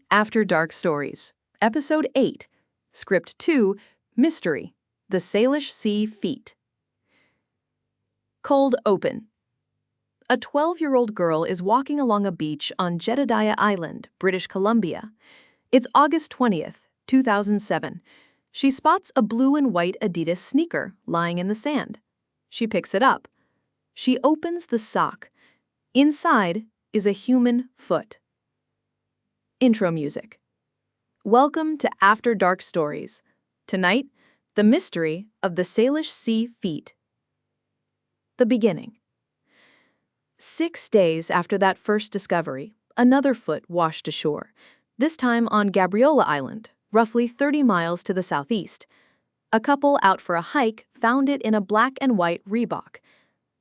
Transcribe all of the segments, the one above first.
After Dark Stories, Episode 8, Script 2, Mystery, The Salish Sea Feet. Cold open. A 12-year-old girl is walking along a beach on Jedediah Island, British Columbia. It's August 20th, 2007. She spots a blue and white Adidas sneaker lying in the sand. She picks it up. She opens the sock. Inside is a human foot. Intro music. Welcome to After Dark Stories. Tonight, the mystery of the Salish Sea Feet. The beginning. 6 days after that first discovery, another foot washed ashore, this time on Gabriola Island, roughly 30 miles to the southeast. A couple out for a hike found it in a black and white Reebok.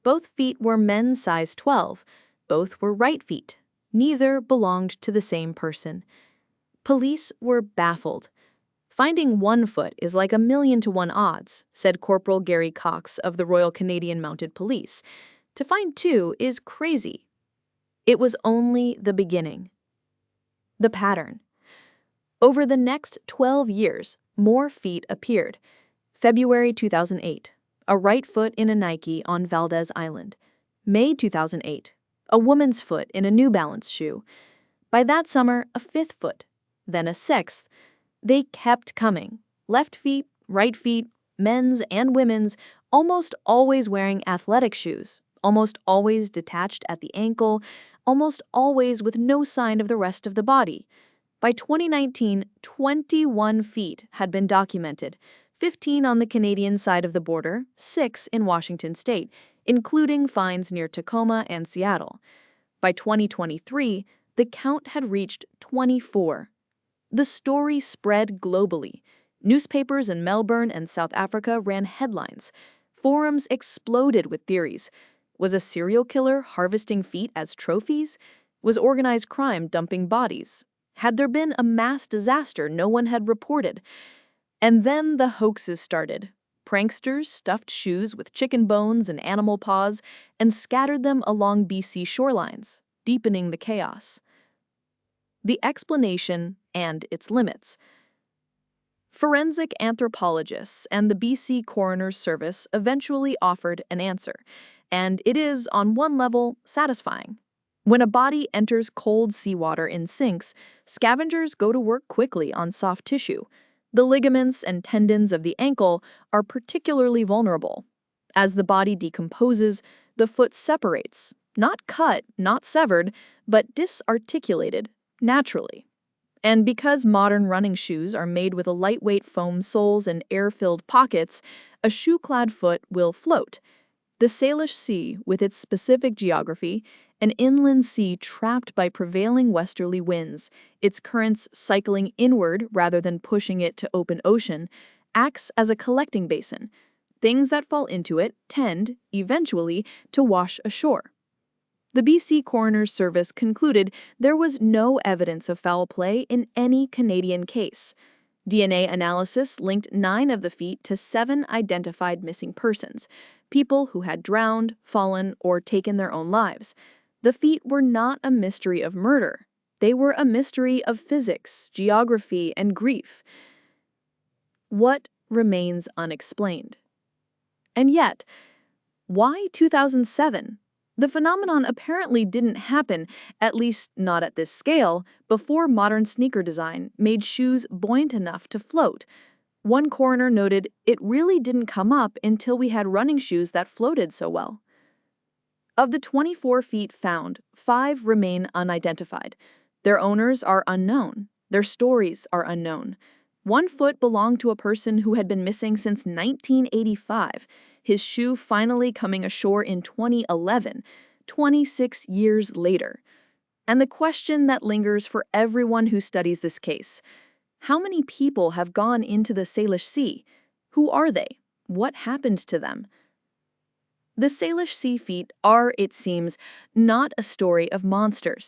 Both feet were men's size 12. Both were right feet. Neither belonged to the same person. Police were baffled. Finding one foot is like 1,000,000 to 1 odds, said Corporal Gary Cox of the Royal Canadian Mounted Police. To find two is crazy. It was only the beginning. The pattern. Over the next 12 years, more feet appeared. February 2008, a right foot in a Nike on Valdez Island. May 2008, a woman's foot in a New Balance shoe. By that summer, a 5th foot, then a 6th. They kept coming. Left feet, right feet, men's and women's, almost always wearing athletic shoes, almost always detached at the ankle, almost always with no sign of the rest of the body. By 2019, 21 feet had been documented, 15 on the Canadian side of the border, 6 in Washington state, including finds near Tacoma and Seattle. By 2023, the count had reached 24. The story spread globally. Newspapers in Melbourne and South Africa ran headlines. Forums exploded with theories. Was a serial killer harvesting feet as trophies? Was organized crime dumping bodies? Had there been a mass disaster no one had reported? And then the hoaxes started. Pranksters stuffed shoes with chicken bones and animal paws and scattered them along BC shorelines, deepening the chaos. The explanation and its limits. Forensic anthropologists and the BC Coroner's Service eventually offered an answer, and it is, on one level, satisfying. When a body enters cold seawater in sinks, scavengers go to work quickly on soft tissue. The ligaments and tendons of the ankle are particularly vulnerable. As the body decomposes, the foot separates, not cut, not severed, but disarticulated naturally. And because modern running shoes are made with a lightweight foam soles and air-filled pockets, a shoe-clad foot will float. The Salish Sea, with its specific geography, an inland sea trapped by prevailing westerly winds, its currents cycling inward rather than pushing it to open ocean, acts as a collecting basin. Things that fall into it tend, eventually, to wash ashore. The BC Coroner's Service concluded there was no evidence of foul play in any Canadian case. DNA analysis linked 9 of the feet to 7 identified missing persons, people who had drowned, fallen, or taken their own lives. The feet were not a mystery of murder. They were a mystery of physics, geography, and grief. What remains unexplained? And yet, why 2007? The phenomenon apparently didn't happen, at least not at this scale, before modern sneaker design made shoes buoyant enough to float. One coroner noted it really didn't come up until we had running shoes that floated so well. Of the 24 feet found, 5 remain unidentified. Their owners are unknown. Their stories are unknown. One foot belonged to a person who had been missing since 1985, his shoe finally coming ashore in 2011, 26 years later. And the question that lingers for everyone who studies this case: how many people have gone into the Salish Sea? Who are they? What happened to them? The Salish Sea feet are, it seems, not a story of monsters.